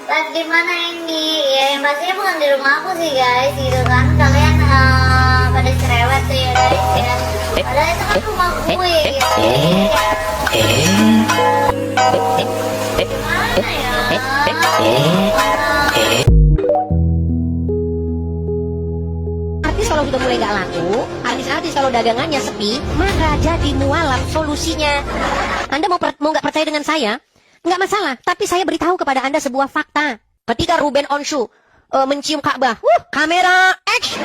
Live di mana ini? Ya yang pastinya bukan di rumah aku sih guys, gitu kan. Kalian pada cerewet tuh ya guys ya. Padahal itu kan rumah gue gitu. Mana ya? Artis kalau sudah mulai gak laku, artis-artis kalau dagangannya sepi, maka jadi mualaf solusinya. Anda mau nggak percaya dengan saya? Nggak masalah, tapi saya beritahu kepada Anda sebuah fakta. Ketika Ruben Onsu mencium Ka'bah, kamera action.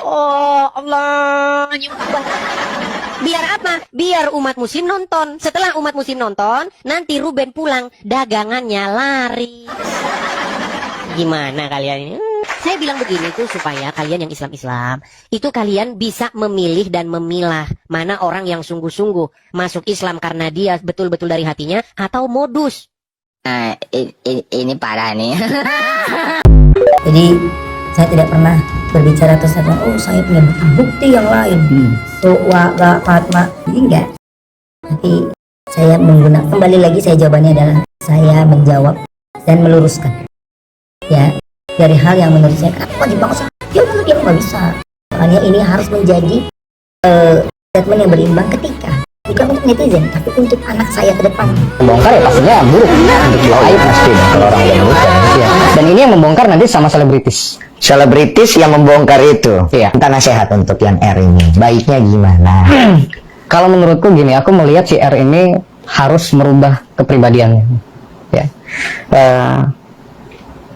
Oh Allah, nyium Ka'bah. Biar apa? Biar umat muslim nonton. Setelah umat muslim nonton, nanti Ruben pulang, dagangannya laris. Gimana kalian ini? Saya bilang begini tuh supaya kalian yang Islam-Islam itu kalian bisa memilih dan memilah mana orang yang sungguh-sungguh masuk Islam karena dia betul-betul dari hatinya atau modus. Nah, ini parah nih. Jadi saya tidak pernah berbicara terus saya bilang, oh saya punya bukti yang lain. Jadi enggak. Tapi saya menggunakan, kembali lagi saya jawabannya adalah saya menjawab dan meluruskan. Ya, dari hal yang menurut saya kenapa dibangun sih? Ya udah dia nggak bisa. Makanya ini harus menjadi statement yang berimbang ketika bukan untuk netizen, tapi untuk anak saya ke depan. Membongkar ya pastinya buruk untuk dua aib pasti kalau orang yang buruk ya. Dan ini yang membongkar nanti sama selebritis. Selebritis yang membongkar itu. Iya. Minta nasihat untuk yang R ini. Baiknya gimana? Kalau menurutku gini, aku melihat si R ini harus merubah kepribadiannya. Ya.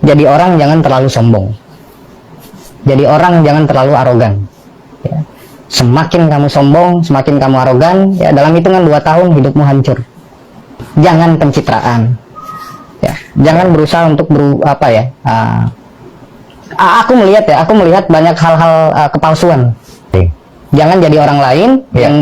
Jadi orang jangan terlalu sombong. Jadi orang jangan terlalu arogan. Ya. Semakin kamu sombong, semakin kamu arogan, ya dalam hitungan 2 tahun hidupmu hancur. Jangan pencitraan. Ya, jangan berusaha untuk aku melihat banyak hal-hal kepalsuan. Jangan jadi orang lain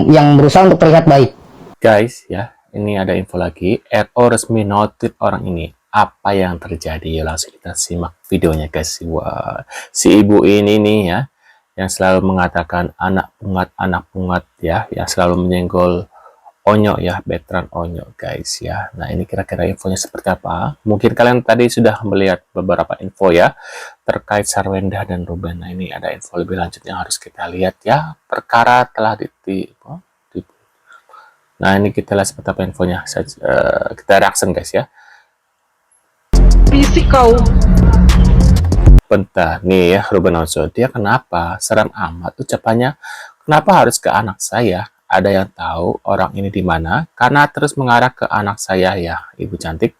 yang berusaha untuk terlihat baik. Guys, ya, ini ada info lagi. RO resmi notif orang ini. Apa yang terjadi? Langsung kita simak videonya guys. Wah, si ibu ini nih ya, yang selalu mengatakan anak pungat ya, yang selalu menyenggol Onyo ya, veteran Onyo guys ya. Nah ini kira-kira infonya seperti apa? Mungkin kalian tadi sudah melihat beberapa info ya terkait Sarwenda dan Ruben. Nah ini ada info lebih lanjut yang harus kita lihat ya. Perkara telah Nah ini kita lihat seperti apa infonya. Kita reaction guys ya. Fisik kau. Bentar nih ya, Ruben Onsu, dia kenapa serem amat ucapannya? Kenapa harus ke anak saya? Ada yang tahu orang ini di mana? Karena terus mengarah ke anak saya ya, Ibu cantik.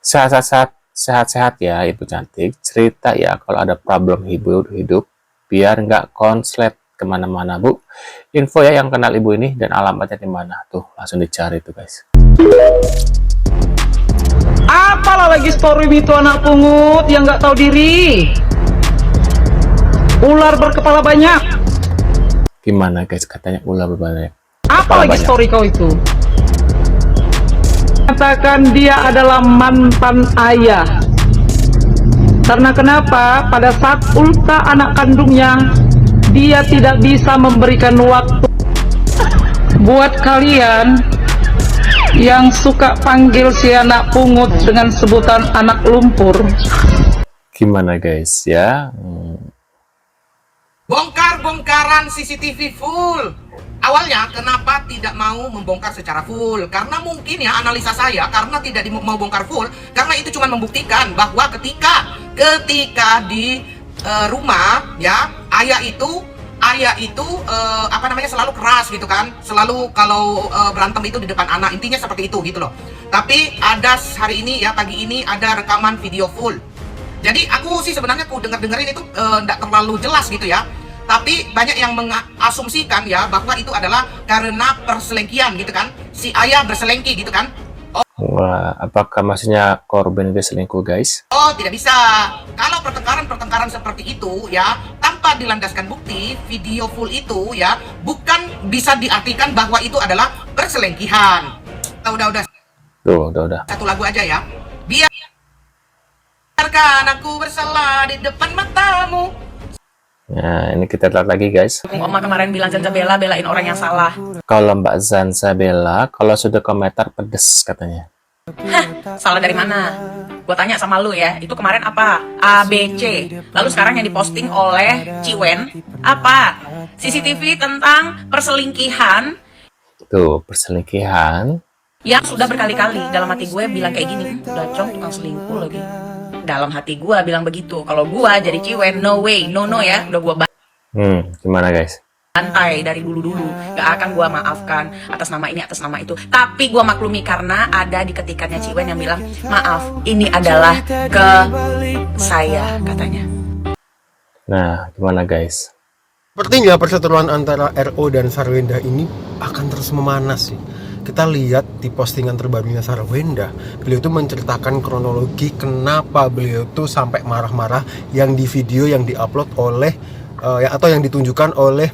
Sehat-sehat ya, Ibu cantik. Cerita ya kalau ada problem hidup biar nggak konslet kemana-mana Bu. Info ya yang kenal ibu ini dan alamatnya di mana tuh, langsung dicari tuh guys. Apalah lagi story itu anak pungut yang nggak tahu diri. Ular berkepala banyak. Gimana guys, katanya ular berbanyak. Apa lagi story kau itu? Katakan dia adalah mantan ayah. Karena kenapa? Pada saat ulta anak kandungnya, dia tidak bisa memberikan waktu. Buat kalian yang suka panggil si anak pungut dengan sebutan anak lumpur. Gimana guys ya? Bongkar-bongkaran CCTV full. Awalnya kenapa tidak mau membongkar secara full? Karena mungkin ya analisa saya, karena tidak mau bongkar full, karena itu cuma membuktikan bahwa ketika di rumah ya ayah itu selalu keras gitu kan, selalu kalau berantem itu di depan anak, intinya seperti itu gitu loh. Tapi ada hari ini ya, pagi ini ada rekaman video full. Jadi aku sih sebenarnya dengerin itu tidak terlalu jelas gitu ya. Tapi banyak yang mengasumsikan ya bahwa itu adalah karena perselingkuhan gitu kan, si ayah berselingkuh gitu kan. Wah, apakah maksudnya korban itu selingkuh guys? Oh, tidak bisa. Kalau pertengkaran seperti itu ya, tanpa dilandaskan bukti, video full itu ya, bukan bisa diartikan bahwa itu adalah perselingkuhan. Udah. Tuh, udah. Satu lagu aja ya. Biarkan aku bersalah di depan matamu. Nah, ini kita lihat lagi guys. Oma kemarin bilang Zanzabella belain orang yang salah. Kalau Mbak Zanzabella, kalau sudah komentar pedes katanya. Hah, salah dari mana? Gue tanya sama lu ya, itu kemarin apa? A, B, C. Lalu sekarang yang diposting oleh Ciwen apa? CCTV tentang perselingkihan Tuh, perselingkihan. yang sudah berkali-kali. Dalam hati gue bilang kayak gini, udah cong tukang selingkuh lagi. Dalam hati gue bilang begitu. Kalau gue jadi Ciwen, no way, no ya. Udah gue Gimana guys? bantai dari dulu-dulu. Gak akan gue maafkan atas nama ini, atas nama itu. Tapi gue maklumi karena ada di ketikannya Ciwen yang bilang, maaf, ini adalah ke saya, katanya. Nah, gimana guys? Sepertinya perseteruan antara RO dan Sarwenda ini akan terus memanas sih. Kita lihat di postingan terbarunya Sarwenda, beliau tuh menceritakan kronologi kenapa beliau tuh sampai marah-marah yang di video yang diupload oleh atau yang ditunjukkan oleh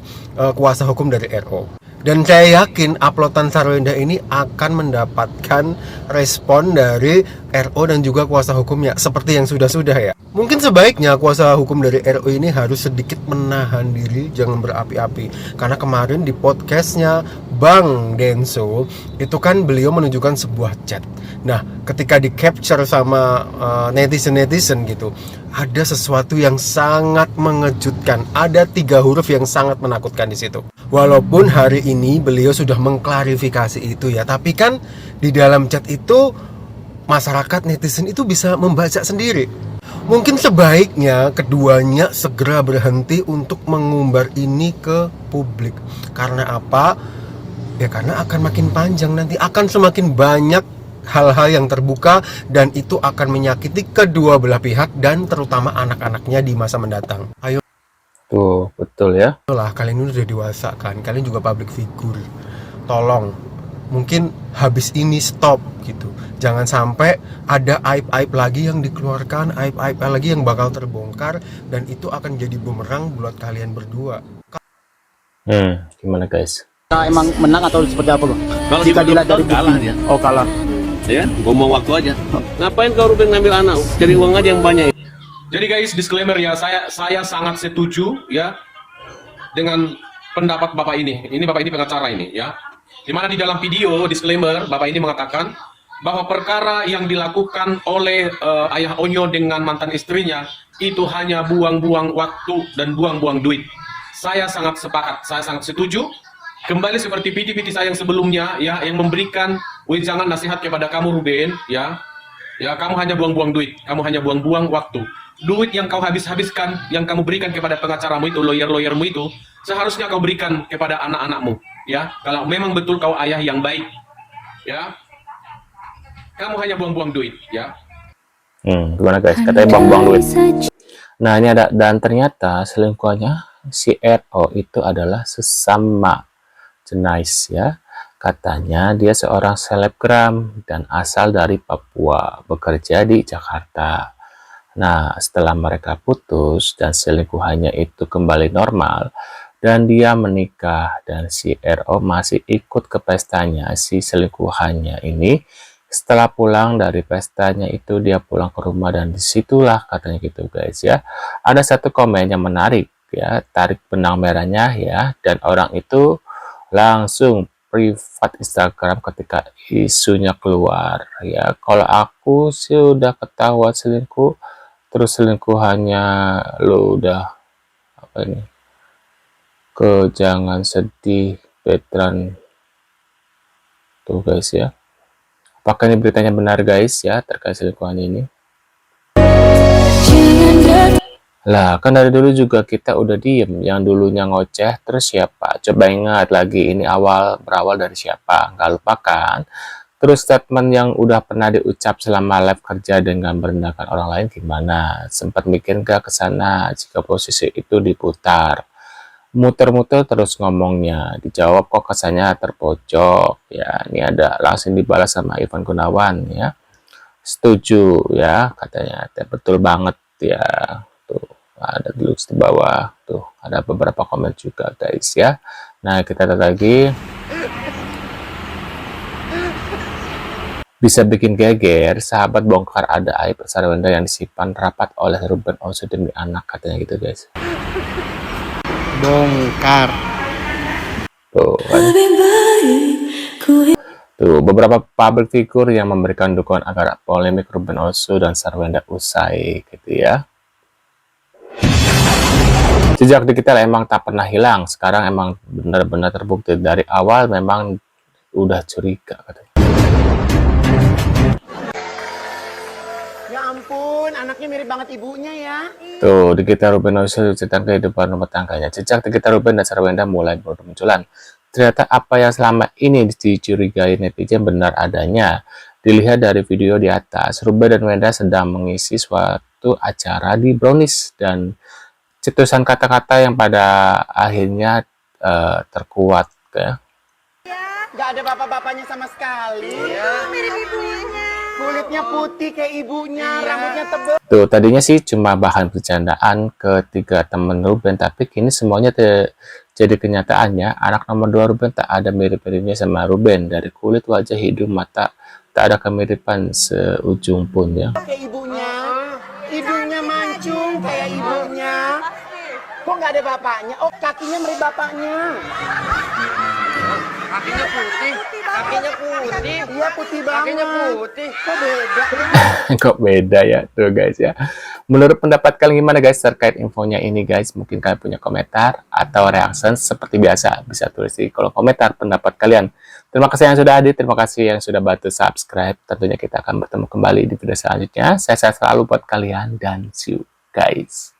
kuasa hukum dari RO. Dan saya yakin uploadan Sarwenda ini akan mendapatkan respon dari RO dan juga kuasa hukumnya seperti yang sudah-sudah ya. Mungkin sebaiknya kuasa hukum dari RO ini harus sedikit menahan diri, jangan berapi-api. Karena kemarin di podcastnya Bang Denso itu kan beliau menunjukkan sebuah chat. Nah, ketika di capture sama netizen gitu, ada sesuatu yang sangat mengejutkan. Ada 3 huruf yang sangat menakutkan di situ. Walaupun hari ini beliau sudah mengklarifikasi itu ya, tapi kan di dalam chat itu masyarakat netizen itu bisa membaca sendiri. Mungkin sebaiknya keduanya segera berhenti untuk mengumbar ini ke publik. Karena apa? Ya karena akan makin panjang nanti, akan semakin banyak hal-hal yang terbuka dan itu akan menyakiti kedua belah pihak dan terutama anak-anaknya di masa mendatang. Ayo Tuh, betul ya. lah, kalian udah dewasa kan, kalian juga public figure. Tolong, mungkin habis ini stop gitu. Jangan sampai ada aib-aib lagi yang dikeluarkan, aib-aib lagi yang bakal terbongkar dan itu akan jadi bumerang buat kalian berdua. Gimana guys? Emang menang atau seperti apa loh? Kalau jika dilihat dari kalah dia. Oh kalah. Ya, ngomong waktu aja. Ngapain kau Ruben ngambil anak? Cari uang aja yang banyak. Jadi guys, disclaimer ya, saya sangat setuju ya dengan pendapat Bapak ini. Ini Bapak ini pengacara ini ya. Dimana di dalam video disclaimer Bapak ini mengatakan bahwa perkara yang dilakukan oleh Ayah Onyo dengan mantan istrinya itu hanya buang-buang waktu dan buang-buang duit. Saya sangat sepakat, saya sangat setuju. Kembali seperti video-video saya yang sebelumnya ya, yang memberikan wejangan nasihat kepada kamu Ruben ya. Ya, kamu hanya buang-buang duit, kamu hanya buang-buang waktu. Duit yang kau habis-habiskan, yang kamu berikan kepada pengacaramu itu, lawyer-lawyermu itu, seharusnya kau berikan kepada anak-anakmu, ya. Kalau memang betul kau ayah yang baik, ya. Kamu hanya buang-buang duit, ya. Gimana guys? Katanya buang-buang duit. Nah, ini ada, dan ternyata selingkuhannya si RO itu adalah sesama jenis, ya. Katanya dia seorang selebgram dan asal dari Papua, bekerja di Jakarta. Nah, setelah mereka putus dan selingkuhannya itu kembali normal dan dia menikah dan si RO masih ikut ke pestanya si selingkuhannya ini. Setelah pulang dari pestanya itu dia pulang ke rumah dan disitulah katanya gitu guys ya. Ada satu komen yang menarik ya, tarik benang merahnya ya, dan orang itu langsung privat Instagram ketika isunya keluar ya. Kalau aku sih udah ketahuan selingkuh, terus selingkuhannya lo udah apa ini, ke jangan sedih veteran tuh guys ya. Apakah ini beritanya benar guys ya terkait selingkuhan ini? Lah, kan dari dulu juga kita udah diem. Yang dulunya ngoceh, terus siapa? Coba ingat lagi, ini berawal dari siapa? Nggak lupakan. Terus statement yang udah pernah diucap selama live kerja dengan merendahkan orang lain gimana? Sempat mikir nggak ke sana jika posisi itu diputar? Muter-muter terus ngomongnya. Dijawab kok kesannya terpojok. Ya, ini ada langsung dibalas sama Ivan Gunawan ya. Setuju ya, katanya. Betul banget ya. Tuh ada di bawah tuh ada beberapa komen juga guys ya. Nah, kita lihat lagi. Bisa bikin geger, sahabat bongkar ada aib Sarwenda yang disimpan rapat oleh Ruben Onsu demi anak, katanya gitu guys. Bongkar tuh kan. Tuh, beberapa public figure yang memberikan dukungan agar polemik Ruben Onsu dan Sarwenda usai, gitu ya. Jejak digital emang tak pernah hilang. Sekarang emang benar-benar terbukti dari awal memang udah curiga, katanya. Ya ampun, anaknya mirip banget ibunya ya. Tuh, digital Ruben Onsu cerita kehidupan rumah tangganya. Jejak digital Ruben dan Sarwenda mulai bermunculan. Ternyata apa yang selama ini dicurigai netizen benar adanya. Dilihat dari video di atas, Ruben dan Wenda sedang mengisi suatu acara di Brownies dan cetusan kata-kata yang pada akhirnya terkuat ya. Gak ada bapak-bapaknya sama sekali. Mirip ibunya. Kulitnya putih kayak ibunya, rambutnya tebal. Tuh, tadinya sih cuma bahan bercandaan ketiga temen Ruben, tapi kini semuanya jadi kenyataannya. Anak nomor 2 Ruben tak ada mirip-miripnya sama Ruben. Dari kulit, wajah, hidung, mata, tak ada kemiripan seujung pun ya. Kayak ibunya, hidungnya mancung kayak ibunya. Kok nggak ada bapaknya? Oh, kakinya mirip bapaknya. Kakinya putih. Iya putih banget. Kakinya putih. Kok beda? Kok beda ya tuh guys ya. Menurut pendapat kalian gimana guys terkait infonya ini guys? Mungkin kalian punya komentar atau reaction seperti biasa, bisa tulis di kolom komentar pendapat kalian. Terima kasih yang sudah hadir, terima kasih yang sudah bantu subscribe. Tentunya kita akan bertemu kembali di video selanjutnya. Saya selalu buat kalian dan see you guys.